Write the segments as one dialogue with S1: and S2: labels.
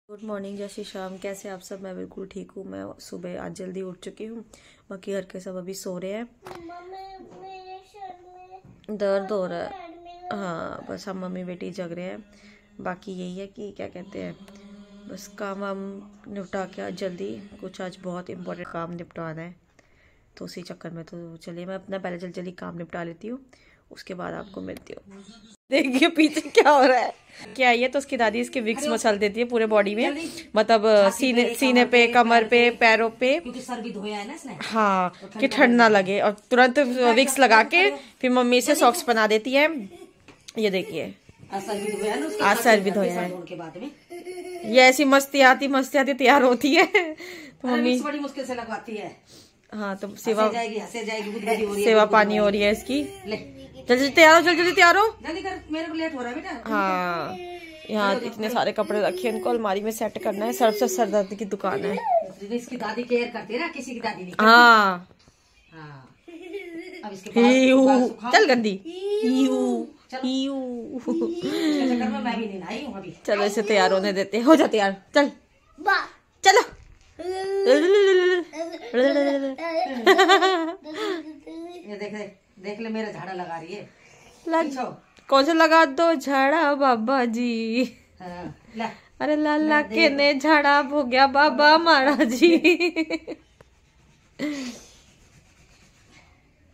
S1: Good morning, जय श्री श्याम। कैसे आप सब? मैं बिल्कुल ठीक हूँ। मैं सुबह आज जल्दी उठ चुकी हूँ। बाकी घर के सब अभी सो रहे हैं। दर्द हो रहा है। हाँ, बस हम मम्मी बेटी जग रहे हैं। बाकी यही है कि क्या कहते हैं, बस काम वाम निपटा के आज जल्दी, कुछ आज बहुत इम्पोर्टेंट काम निपटाना है, तो उसी चक्कर में तो चलिए मैं अपना पहले जल्दी काम निपटा लेती हूँ, उसके बाद आपको मिलती हूँ। देखिए पीछे क्या हो रहा है। क्या ये तो उसकी दादी इसके विक्स मसल देती है पूरे बॉडी में, मतलब सीने पे, कमर पे, पैरों पे,
S2: क्योंकि सर भी धोया है ना इसने।
S1: हाँ, कि ठंड ना लगे, और तुरंत विक्स लगा के फिर मम्मी से सॉक्स बना देती है। ये देखिए
S2: आज सर भी धोया है ना उसके,
S1: आज सर भी धोया है।
S2: के बाद में
S1: ये ऐसी मस्ती आती तैयार होती है तो मम्मी
S2: बड़ी मुश्किल से लगवाती है।
S1: हाँ, तो
S2: हंसे जाएगी
S1: सेवा पानी हो रही है इसकी।
S2: ले
S1: जल्दी तैयार हो, जल्दी तैयार हो।
S2: जल्दी कर, मेरे को लेट हो रहा है बेटा।
S1: हाँ, यहाँ इतने सारे कपड़े रखे हैं, इनको अलमारी में सेट करना है। से सरदर्द की दुकान है।
S2: इसकी दादी केयर करती है ना, किसी की दादी नहीं।
S1: हाँ,
S2: अब इसके
S1: चल गंदी।
S2: चक्कर में मैं भी नहीं आई हूँ अभी।
S1: चलो इसे तैयार होने देते। हो जा तैयार, चल चलो।
S2: ये देख ले मेरा झाड़ा लगा रही है।
S1: कौन सा लगा दो झाड़ा बाबा जी।
S2: ला।
S1: अरे लाला के ने झाड़ा हो गया बाबा महाराज जी।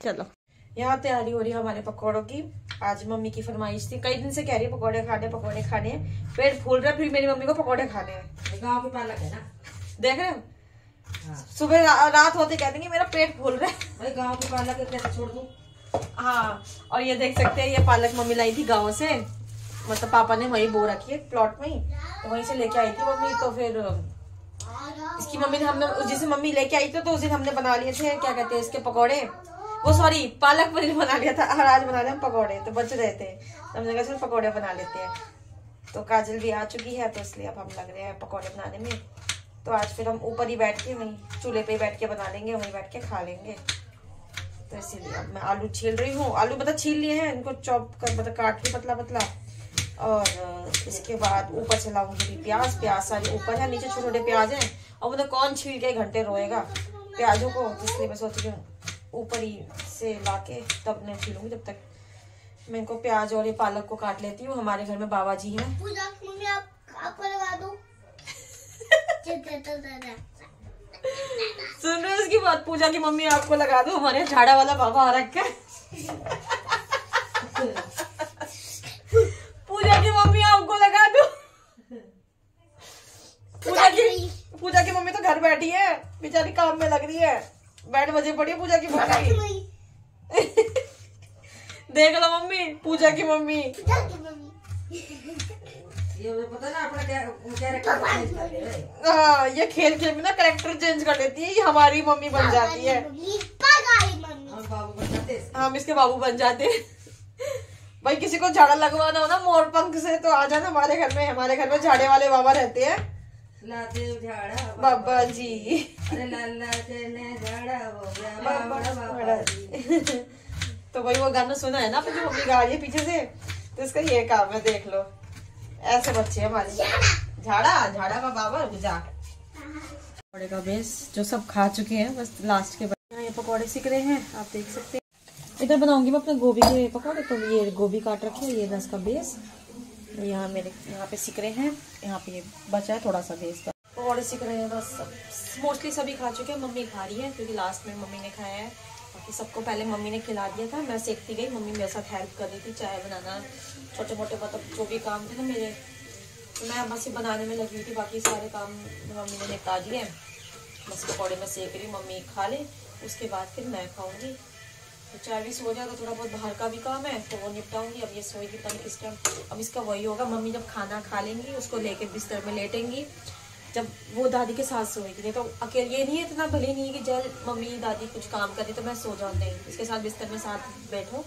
S1: चलो, यहाँ तैयारी हो रही है हमारे पकौड़ों की। आज मम्मी की फरमाइश थी, कई दिन से कह रही है पकौड़े खाने हैं। पेट फूल रहा है, फिर मेरी मम्मी को पकौड़े खाने हैं।
S2: गाँव की पालक है ना,
S1: देख रहे हो। सुबह रात होते कह देंगे मेरा पेट फूल रहा है।
S2: भाई गाँव की पालक है, कैसे छोड़ दूं।
S1: हाँ, और ये देख सकते हैं, ये पालक मम्मी लाई थी गाँव से, मतलब पापा ने वही बो रखी है प्लॉट में ही, तो वहीं से लेके आई थी मम्मी। तो फिर इसकी मम्मी ने, हमने जिसे मम्मी लेके आई थी तो उस दिन हमने बना लिए थे, क्या कहते हैं इसके पकौड़े, वो सॉरी पालक पनीर बना लिया था, और आज बना रहे हम पकौड़े। तो बच रहे थे, हमने कहा चलो पकौड़े बना लेते हैं। तो काजल भी आ चुकी है, तो इसलिए अब हम लग रहे हैं पकौड़े बनाने में। तो आज फिर हम ऊपर ही बैठ के, वहीं चूल्हे पे ही बैठ के बना लेंगे, वहीं बैठ के खा लेंगे। तो इसीलिए अब मैं आलू छील रही हूँ। आलू मतलब छील लिए हैं, इनको चॉप कर, मतलब काट के पतला पतला, और इसके बाद ऊपर चलाऊंगी प्याज सारे ऊपर है, नीचे छोटे छोटे प्याज हैं, और मतलब कौन छील के घंटे रोएगा प्याजों को, इसलिए मैं सोच रही हूँ ऊपर ही से लाके तब नहीं छीलूंगी। जब तक मैं इनको प्याज और ये पालक को काट लेती हूँ। हमारे घर में बाबा जी हैं। सुन रहे हो उसकी बात, पूजा की मम्मी आपको लगा दो, हमारे झाड़ा वाला बाबा आ रखा है। पूजा की मम्मी आपको लगा दो। पूजा की मम्मी तो घर बैठी है, बेचारी काम में लग रही है, बैठ बजे पड़ी है पूजा की मम्मी। देख लो मम्मी, पूजा की मम्मी।
S2: ये पता ना अपना कैरेक्टर चेंज कर ले।
S1: हाँ, ये खेल में ना कैरेक्टर चेंज कर लेती है, ये हमारी मम्मी बन जाती है। हम इसके बाबू बन जाते हैं। भाई किसी को झाड़ा लगवाना हो ना मोर पंख से, तो आ जाना हमारे घर में। हमारे घर में झाड़े वाले बाबा रहते हैं,
S2: लाते झाड़ा
S1: बाबा जी।
S2: अरे लाला ने झाड़ा हो गया बाबा जी।
S1: तो भाई वो गाना सुना है ना अपनी मम्मी गा रही है पीछे से, तो इसका ये काम है, देख लो। ऐसे बच्चे हमारे, झाड़ा का बाबा गुजा। पकौड़े का बेस जो सब खा चुके हैं, बस लास्ट के बाद ये पकौड़े सीख रहे हैं, आप देख सकते हैं। इधर बनाऊंगी मैं अपने गोभी के पकौड़े। तो ये गोभी काट रखे है, ये रस का बेस यहाँ मेरे यहाँ पे सीख रहे हैं। यहाँ पे ये बचा है थोड़ा सा बेस का, पकौड़े सीख रहे हैं। बस मोस्टली सभी खा चुके हैं, मम्मी खा रही है क्योंकि लास्ट में मम्मी ने खाया है। बाकी सबको पहले मम्मी ने खिला दिया था, मैं सेकती गई, मम्मी मेरे साथ हेल्प कर रही थी, चाय बनाना, छोटे मोटे मतलब जो भी काम थे ना मेरे, तो मैं बस बनाने में लगी हुई थी। बाकी सारे काम मम्मी ने निपटा दिए, बस पकौड़े में सेक रही, मम्मी खा ले, उसके बाद फिर मैं खाऊंगी। तो चाय भी सो जाए, तो थोड़ा बहुत बाहर का भी काम है तो वो निपटाऊंगी। अब ये सोएगी पता नहीं किस टाइम, अब इसका वही होगा, मम्मी जब खाना खा लेंगी उसको लेके बिस्तर में लेटेंगी, जब वो दादी के साथ सोएगी। नहीं तो अकेले, ये नहीं है इतना भले नहीं है कि जल मम्मी दादी कुछ काम कर रही तो मैं सो जाऊँ, नहीं, इसके साथ बिस्तर में साथ बैठो,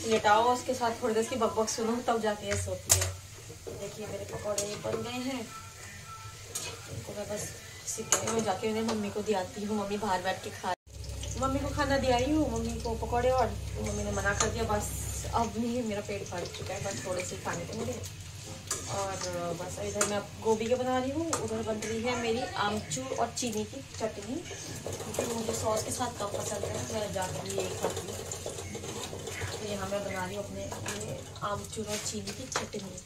S1: लेटाओ, उसके साथ थोड़ी देर की बकबक सुनो, तब जाके ये सोती है। देखिए मेरे पकौड़े बन गए हैं, इनको मैं बस सीखने में जाके उन्हें मम्मी को दियाती हूँ। मम्मी बाहर बैठ के खा, मम्मी को खाना दिया ही हूँ, मम्मी को पकौड़े, और मम्मी ने मना कर दिया। बस अब नहीं, मेरा पेट भर चुका है, बस थोड़े से खाने को मुझे। और बस इधर मैं गोभी के बना रही हूँ, उधर बन रही है मेरी आमचूर और चीनी की चटनी, क्योंकि मुझे सॉस के साथ कम पसंद है, मैं ज़्यादा यही खाती हूँ। तो यहाँ मैं बना रही हूँ अपने लिए आमचूर और चीनी की चटनी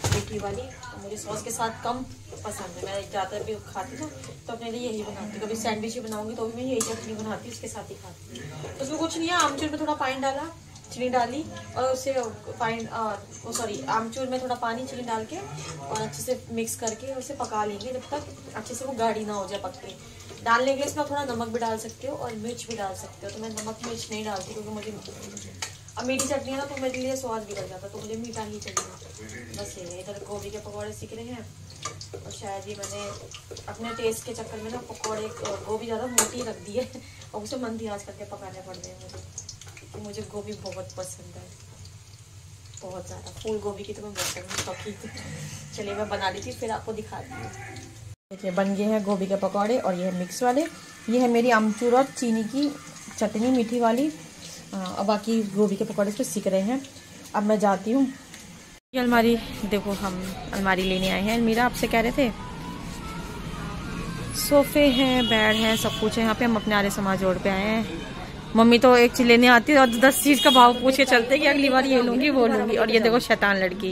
S1: मीठी वाली। तो मुझे सॉस के साथ कम पसंद है, मैं ज़्यादा भी खाती हूँ तो अपने लिए यही बनाती हूँ। कभी सैंडविच ही बनाऊँगी तो भी मैं यही चटनी बनाती हूँ, उसके साथ ही खाती हूँ। तो उसमें कुछ नहीं है, आमचूर में थोड़ा पानी डाला, चीनी डाली और उससे आमचूर में थोड़ा पानी चीनी डाल के और अच्छे से मिक्स करके उसे पका लेंगे जब तक अच्छे से वो गाढ़ी ना हो जाए पक के। डालने के लिए इसमें थोड़ा नमक भी डाल सकते हो और मिर्च भी डाल सकते हो। तो मैं नमक मिर्च नहीं डालती क्योंकि मुझे अब मीठी चटनी है ना, तो मेरे लिए स्वाद बिगड़ जाता, तो मुझे मीठा ही चाहिए। बस ये इधर गोभी के पकौड़े सीख रहे हैं और शायद ये मैंने अपने टेस्ट के चक्कर में ना पकौड़े गोभी ज़्यादा मोटी रख दी है और उसे मंदियाज करके पकाने पड़ रहे हैं मुझे, क्योंकि मुझे गोभी बहुत पसंद है, बहुत ज़्यादा। फूल गोभी की तो मैं बहुत शौकीन। चलिए मैं बना ली थी, फिर आपको दिखाती हूँ। देखिए बन गए हैं गोभी के पकौड़े और ये है मिक्स वाले, ये है मेरी आमचूर और चीनी की चटनी मीठी वाली। अब बाकी गोभी के पकौड़े पे सीख रहे हैं। अब मैं जाती हूँ। ये अलमारी देखो, हम अलमारी लेने आए हैं। अलमीरा आपसे कह रहे थे, सोफे हैं, बेड है, सब कुछ है यहाँ पे। हम अपने आर्य समाज रोड पे आए हैं। मम्मी तो एक चीज लेने आती है और 10 चीज का भाव पूछ के चलते कि अगली बार ये लूंगी वो लूंगी। और ये देखो शैतान लड़की,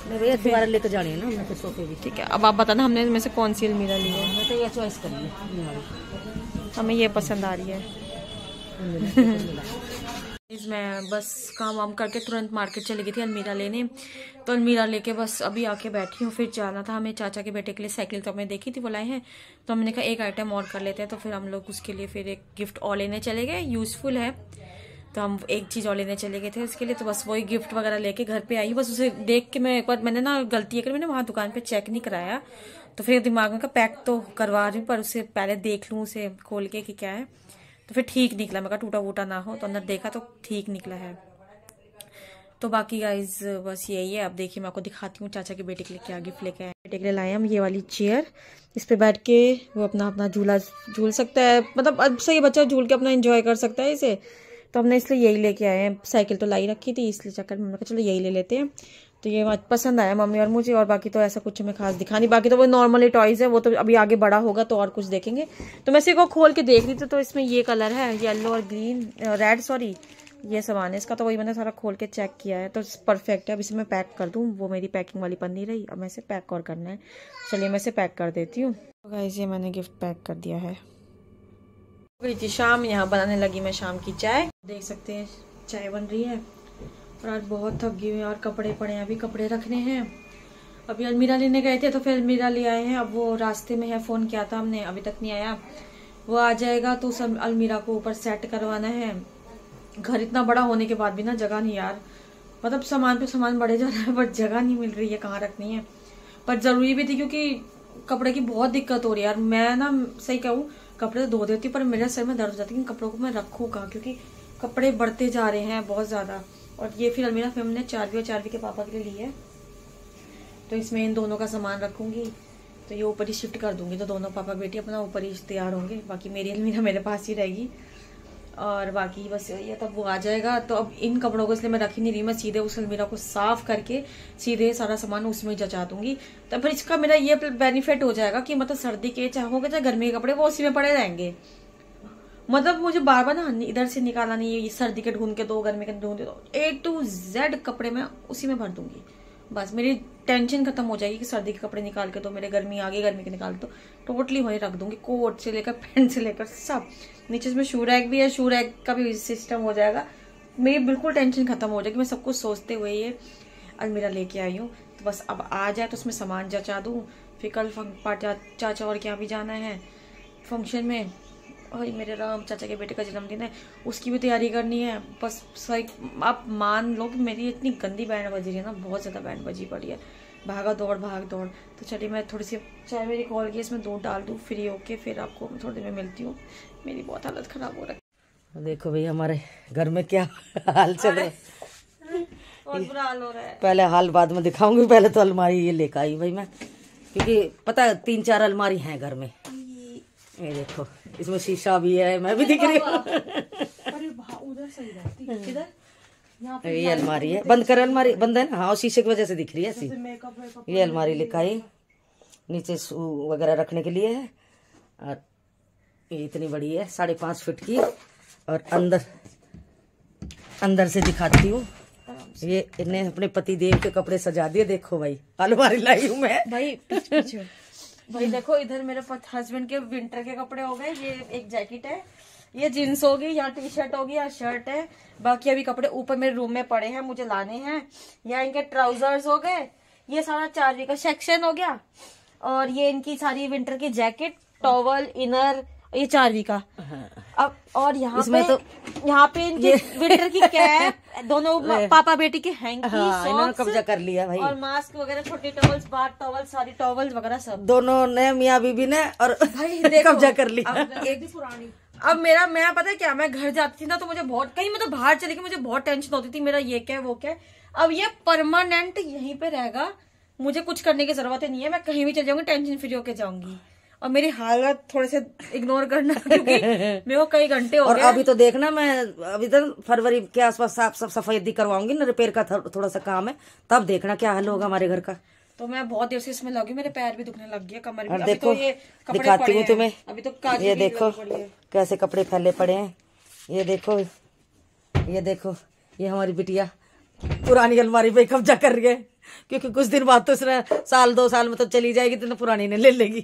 S2: दोबारा लेकर जानी है ना मैं तो सोफे भी।
S1: ठीक है, अब आप बताना हमने इनमें से कौन सी अलमीरा ली है।
S2: मैं तो ये चॉइस करी है,
S1: हमें ये पसंद आ रही है। मैं बस काम वाम करके तुरंत मार्केट चली गई थी अलमीरा लेने। तो अलमीरा लेके बस अभी आके बैठी हूँ। फिर जाना था हमें चाचा के बेटे के लिए साइकिल, तो हमने देखी थी वो लाए हैं, तो हमने कहा एक आइटम और कर लेते हैं। तो फिर हम लोग उसके लिए फिर एक गिफ्ट और लेने चले गए, यूजफुल है, तो हम एक चीज़ और लेने चले गए थे उसके लिए। तो बस वही गिफ्ट वगैरह लेके घर पे आई। बस उसे देख के मैं एक बार, मैंने ना गलती है कि मैंने वहाँ दुकान पे चेक नहीं कराया, तो फिर दिमाग में का पैक तो करवा रही हूँ पर उसे पहले देख लूँ उसे खोल के कि क्या है। तो फिर ठीक निकला, मैं कहा टूटा वूटा ना हो, तो अंदर देखा तो ठीक निकला है। तो बाकी गाइज बस यही है। अब देखिए मैं आपको दिखाती हूँ चाचा के बेटे के लिए क्या गिफ्ट लेके आए। बेटे के लिए लाए हम ये वाली चेयर, इस पे बैठ के वो अपना अपना झूला झूल सकता है, मतलब अब से ये बच्चा झूल के अपना एंजॉय कर सकता है इसे। तो हमने इसलिए यही लेके आए हैं। साइकिल तो लाई रखी थी, इसलिए चक्कर में कहा चलो यही ले लेते हैं। तो ये पसंद आया मम्मी और मुझे, और बाकी तो ऐसा कुछ हमें खास दिखा नहीं। बाकी तो वो नॉर्मली टॉयज है, वो तो अभी आगे बड़ा होगा तो और कुछ देखेंगे। तो मैं इसी को खोल के देख रही थी, तो इसमें ये कलर है येलो और ग्रीन, रेड सॉरी, ये सामान है इसका। तो वही मैंने सारा खोल के चेक किया है, तो परफेक्ट है। अब इसे मैं पैक कर दूँ, वो मेरी पैकिंग वाली पन्नी रही, अब मैं इसे पैक और करना है। चलिए मैं इसे पैक कर देती हूँ। तो गाइस ये मैंने गिफ्ट पैक कर दिया है। हो गई थी शाम, यहाँ बनाने लगी मैं शाम की चाय। देख सकते हैं चाय बन रही है और आज बहुत थक गई हुई और कपड़े पड़े हैं, अभी कपड़े रखने हैं। अभी अलमीरा लेने गए थे तो फिर अलमीरा ले आए हैं। अब वो रास्ते में है, फ़ोन किया था हमने, अभी तक नहीं आया। वो आ जाएगा तो सब अलमीरा को ऊपर सेट करवाना है। घर इतना बड़ा होने के बाद भी ना जगह नहीं यार, मतलब सामान पे सामान बढ़े जा रहा है बट जगह नहीं मिल रही है कहाँ रखनी है। पर ज़रूरी भी थी क्योंकि कपड़े की बहुत दिक्कत हो रही है यार। मैं ना सही कहूँ कपड़े तो धो देती हूँ पर मेरे सर में दर्द हो जाती है कि कपड़ों को मैं रखूँ कहाँ, क्योंकि कपड़े बढ़ते जा रहे हैं बहुत ज़्यादा। और ये फिर अलमीरा फिर हमने चारवी और चारवी के पापा के लिए ली है, तो इसमें इन दोनों का सामान रखूँगी। तो ये ऊपर ही शिफ्ट कर दूँगी, तो दोनों पापा बेटी अपना ऊपर ही तैयार होंगे। बाकी मेरी अलमीरा मेरे पास ही रहेगी और बाकी बस यही है। तब वो आ जाएगा तो अब इन कपड़ों को इसलिए मैं रख ही नहीं रही, मैं सीधे उस अलमीरा को साफ करके सीधे सारा सामान उसमें जचा दूंगी। तब फिर इसका मेरा ये बेनिफिट हो जाएगा कि मतलब सर्दी के चाहे होगा चाहे गर्मी के कपड़े वो उसी में पड़े रहेंगे। मतलब मुझे बार बार ना इधर से निकालना नहीं है, ये सर्दी के ढूंढ के दो, गर्मी के ढूंढ के दो, A to Z कपड़े मैं उसी में भर दूंगी। बस मेरी टेंशन खत्म हो जाएगी कि सर्दी के कपड़े निकाल के दो, मेरे गर्मी आ गई गर्मी के निकाल दो, टोटली वही रख दूंगी। कोट से लेकर पैंट से लेकर सब, नीचे में शू रैक भी है, शू रैक का भी सिस्टम हो जाएगा। मेरी बिल्कुल टेंशन खत्म हो जाएगी। मैं सब कुछ सोचते हुए ये अलमीरा लेके आई हूँ। तो बस अब आ जाए तो उसमें सामान जचा दूँ। फिर कल चाचा और क्या भी जाना है फंक्शन में, और मेरे राम चाचा के बेटे का जन्मदिन है, उसकी भी तैयारी करनी है। बस सही आप मान लो कि मेरी इतनी गंदी बैंड बजी रही है ना, बहुत ज़्यादा बैंड बजी पड़ी है, भागा दौड़ भाग दौड़। तो चलिए मैं थोड़ी सी चाय मेरी कॉल की इसमें दूध डाल दूँ, फ्री होके फिर आपको थोड़ी देर में मिलती हूँ। मेरी बहुत हालत ख़राब हो रहा है।
S2: देखो भाई हमारे घर में क्या हाल चल रहा है,
S1: बहुत बुरा हाल हो रहा है।
S2: पहले हाल बाद में दिखाऊंगी, पहले तो अलमारी ये लेकर आई भाई मैं, क्योंकि पता है 3-4 अलमारी हैं घर में। ये देखो इसमें शीशा भी है, मैं भी दिख रही हूँ।
S1: अरे उधर सही रहती, किधर
S2: ये अलमारी है, बंद कर, अलमारी बंद है ना, हाँ शीशे की वजह से दिख रही है ऐसी। ये अलमारी लेकर आई, नीचे शू वगैरह रखने के लिए है, और ये इतनी बड़ी है 5.5 फीट की। और अंदर से दिखाती हूँ, ये इन्हें अपने पति देव के कपड़े सजा दिए, देखो भाई अलमारी लाई हूँ मैं
S1: भाई। पीछे भाई देखो, इधर मेरे हस्बैंड के विंटर के कपड़े हो गए, ये एक जैकेट है, ये जीन्स होगी, यहाँ टी शर्ट होगी, यहाँ शर्ट है, बाकी अभी कपड़े ऊपर मेरे रूम में पड़े हैं, मुझे लाने हैं। यहाँ इनके ट्राउजर्स हो गए, ये सारा 4वीं का सेक्शन हो गया, और ये इनकी सारी विंटर की जैकेट, टॉवल, इनर, ये 4वीं का। अब और यहाँ पे इनकी विंटर की कैप, दोनों पापा बेटी के हैंकी,
S2: इन्होंने कब्जा कर लिया भाई,
S1: और मास्क वगैरह, छोटी टॉवल्स, बाथ टॉवल, सारी टॉवल्स वगैरह सब
S2: दोनों ने, मियाँ बीबी ने, और
S1: भाई
S2: कब्जा कर लिया।
S1: एक भी पुरानी। अब मैं पता है क्या, मैं घर जाती थी ना तो मुझे बहुत, कहीं मतलब बाहर चले गई, मुझे बहुत टेंशन होती थी, मेरा ये क्या है वो क्या है। अब ये परमानेंट यहीं पे रहेगा, मुझे कुछ करने की जरूरत ही नहीं है, मैं कहीं भी चल जाऊंगी टेंशन फ्री होके जाऊंगी। और मेरी हालत थोड़े से इग्नोर करना, क्योंकि मेरे को कई घंटे हो गए।
S2: और अभी तो देखना, मैं अभी तो फरवरी के आसपास साफ सफाई करवाऊंगी ना, रिपेयर का थोड़ा सा काम है, तब देखना क्या हाल होगा हमारे घर का।
S1: तो मैं बहुत देर से इसमें लगी, मेरे पैर भी दुखने लग गए, कमर भी।
S2: और
S1: अभी
S2: देखो,
S1: तो ये कपड़े
S2: दिखाती हूँ तुम्हें,
S1: अभी तो
S2: ये देखो कैसे कपड़े फैले पड़े हैं, ये देखो, ये देखो, ये हमारी बिटिया पुरानी अलमारी पे कब्जा कर रही है, क्योंकि कुछ दिन बाद तो इसने 1-2 साल में तो चली जाएगी, तो पुरानी ने ले लेगी।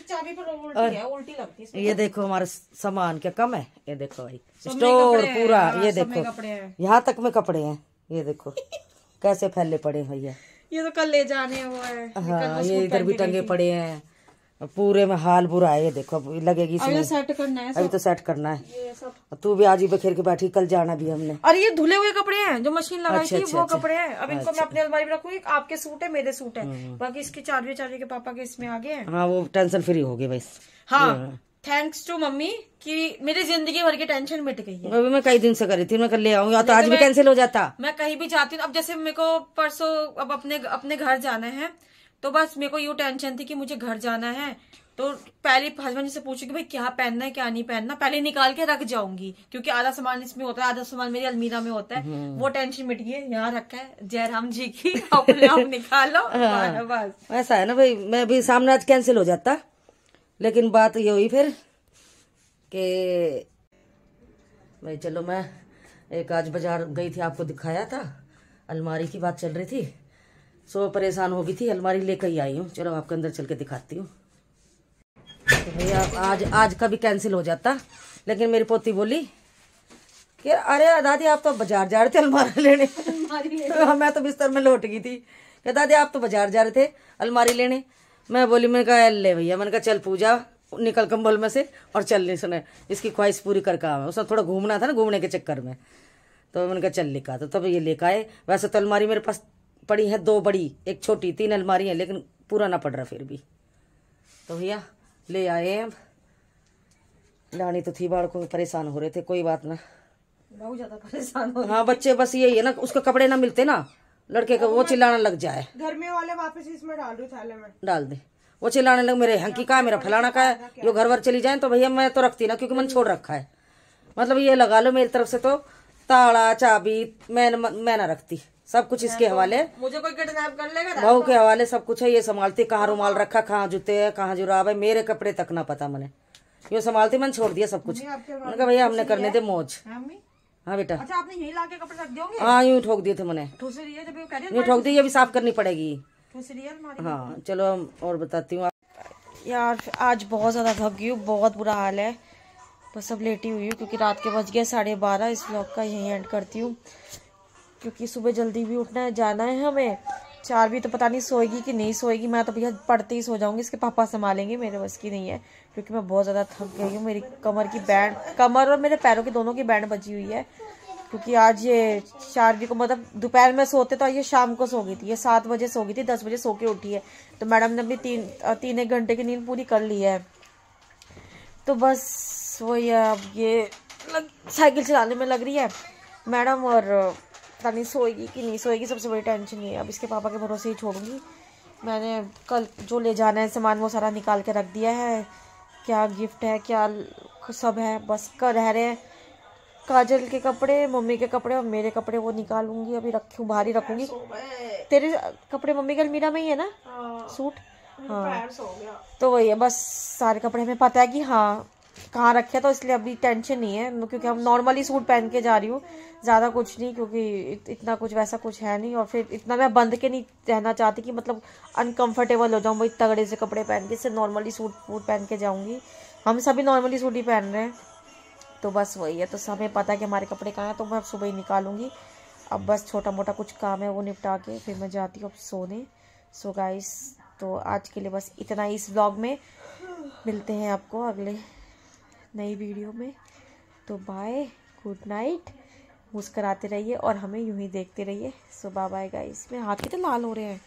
S1: चाबी पर उल्टी लगती है।
S2: ये देखो हमारा सामान क्या कम है, ये देखो भाई स्टोर पूरा, ये देखो यहाँ तक में कपड़े हैं, ये देखो कैसे फैले पड़े हैं भैया।
S1: ये तो कल ले जाने वो है।
S2: हाँ, ये इधर भी टंगे पड़े हैं, पूरे में हाल बुरा है। ये देखो अब लगेगी
S1: अभी तो सेट करना है,
S2: अभी तो सेट करना है।
S1: ये सब
S2: तू भी आज ही बखेर के बैठी, कल जाना भी हमने।
S1: और ये धुले हुए कपड़े हैं जो मशीन लगाई थी, वो कपड़े हैं। अब इनको मैं अपनी अलमारी में रखूंगी। आपके सूट है, मेरे सूट है, बाकी इसके 4वीं के पापा के इसमें आ गए हैं।
S2: हाँ, वो टेंशन फ्री हो गई भाई।
S1: हाँ, थैंक्स टू मम्मी कि मेरी जिंदगी भर की टेंशन मिट गई है।
S2: अभी मैं कई दिन से करी थी, मैं कल ले आऊंगी, तो आज भी कैंसिल हो जाता।
S1: मैं कहीं भी जाती हूँ, अब जैसे मेरे को परसों अब अपने घर जाना है, तो बस मेरे को यूँ टेंशन थी कि मुझे घर जाना है, तो पहले हस्बैंड से पूछूंगी भाई क्या पहनना है क्या नहीं पहनना, पहले निकाल के रख जाऊंगी, क्योंकि आधा सामान इसमें होता है, आधा सामान मेरी अलमीरा में होता है। वो टेंशन मिट गई है, यहाँ रखा है जयराम जी की, अपने आप निकालो। बस
S2: ऐसा है ना भाई, मैं भी सामने आज कैंसिल हो जाता, लेकिन बात ये हुई फिर कि भाई चलो, मैं एक आज बाजार गई थी, आपको दिखाया था, अलमारी की बात चल रही थी, सो परेशान हो गई थी, अलमारी लेकर ही आई हूँ। चलो आपके अंदर चल के दिखाती हूँ। तो भैया आज का भी कैंसिल हो जाता, लेकिन मेरी पोती बोली कि अरे दादी आप तो बाजार जा रहे थे अलमारी लेने। मैं तो बिस्तर में लौट गई थी कि दादी आप तो बाजार जा रहे थे अलमारी लेने। मैं बोली, मैंने कहा ले भैया, मैंने कहा चल पूजा निकल कंबल में से और चल नहीं सुने, इसकी ख्वाहिश पूरी कर काम है। उसने थोड़ा घूमना था ना, घूमने के चक्कर में, तो मैंने कहा चल लिखा, तो तब ये लेकर आए। वैसे तो अलमारी मेरे पास पड़ी है 2 बड़ी, 1 छोटी, 3 अलमारी है, लेकिन पूरा ना पड़ रहा फिर भी। तो भैया ले आए हैं। अब लानी तो थी, बाढ़ को परेशान हो रहे थे, कोई बात ना,
S1: बहुत ज्यादा परेशान हो।
S2: हाँ बच्चे बस यही है ना, उसके कपड़े ना मिलते ना, लड़के का वो चिल्लाने लग जाए,
S1: घर में वाले वापस इसमें डाल दो, थैले में
S2: डाल दे, वो चिल्लाने लग, मेरे हंकी का है, मेरा फलाना का है, जो घर वर चली जाए। तो भैया मैं तो रखती ना, क्योंकि मैंने छोड़ रखा है, मतलब ये लगा लो मेरी तरफ से, तो ताला चाबी मैं ना रखती, सब कुछ इसके हवाले।
S1: मुझे कोई किडनैप कर लेगा,
S2: बहू के हवाले सब कुछ है, ये संभालती, कहाँ रुमाल रखा, कहाँ जूते है, कहाँ जुराब है, मेरे कपड़े तक ना पता मैंने, ये संभालती, मैंने छोड़ दिया सब कुछ। मैंने कहा भैया हमने करने दे मौज। हाँ बेटा,
S1: अच्छा आपने यही लाके कपड़े रख दियोगे?
S2: हाँ यूँ ठोक दिए थे मैंने, यूँ ठोक दी, ये भी साफ करनी पड़ेगी। हाँ चलो और बताती हूँ।
S1: यार आज बहुत ज्यादा थक गई हूँ, बहुत बुरा हाल है, बस अब लेटी हुई हूँ, क्योंकि रात के बज गए 12:30। इस व्लॉग का यहीं एंड करती हूँ, क्योंकि सुबह जल्दी भी उठना है, जाना है हमें। 4 भी तो पता नहीं सोएगी कि नहीं सोएगी, मैं तो भैया पढ़ते ही सो जाऊंगी, इसके पापा संभालेंगे, मेरे बस की नहीं है, क्योंकि मैं बहुत ज़्यादा थक गई हूँ। मेरी कमर और मेरे पैरों की दोनों की बैंड बजी हुई है, क्योंकि आज ये 4 भी को मतलब दोपहर में सोते तो ये शाम को सो गई थी, ये 7 बजे सो गई थी, 10 बजे सो के उठी है, तो मैडम ने अपनी 3-1 घंटे की नींद पूरी कर ली है। तो बस वही है, अब ये साइकिल चलाने में लग रही है मैडम, और पता नहीं सोएगी कि नहीं सोएगी, सबसे बड़ी टेंशन ये है। अब इसके पापा के भरोसे ही छोड़ूंगी। मैंने कल जो ले जाना है सामान वो सारा निकाल के रख दिया है, क्या गिफ्ट है क्या सब है, बस कर रह रहे हैं
S3: काजल के कपड़े, मम्मी के कपड़े और मेरे कपड़े वो निकालूंगी, अभी रखूँ बाहर ही रखूंगी। तेरे कपड़े मम्मी के अलमीरा में ही है ना? सूट, हाँ तो वही है बस। सारे कपड़े हमें पता है कि हाँ कहाँ रखे, तो इसलिए अभी टेंशन नहीं है, क्योंकि हम नॉर्मली सूट पहन के जा रही हूँ, ज़्यादा कुछ नहीं, क्योंकि इतना कुछ वैसा कुछ है नहीं। और फिर इतना मैं बंद के नहीं रहना चाहती कि मतलब अनकंफर्टेबल हो जाऊँ वही तगड़े से कपड़े पहन के, सिर्फ नॉर्मली सूट पहन के जाऊँगी। हम सभी नॉर्मली सूट ही पहन रहे हैं, तो बस वही है। तो हमें पता है कि हमारे कपड़े कहाँ हैं, तो मैं सुबह ही निकालूंगी। अब बस छोटा मोटा कुछ काम है वो निपटा के फिर मैं जाती हूँ अब सोने। सो गाइस, तो आज के लिए बस इतना ही इस व्लॉग में। मिलते हैं आपको अगले नई वीडियो में। तो बाय, गुड नाइट, मुस्कुराते रहिए और हमें यूं ही देखते रहिए। सो बाय बाय गाइस। मेरे हाथ कितने लाल हो रहे हैं।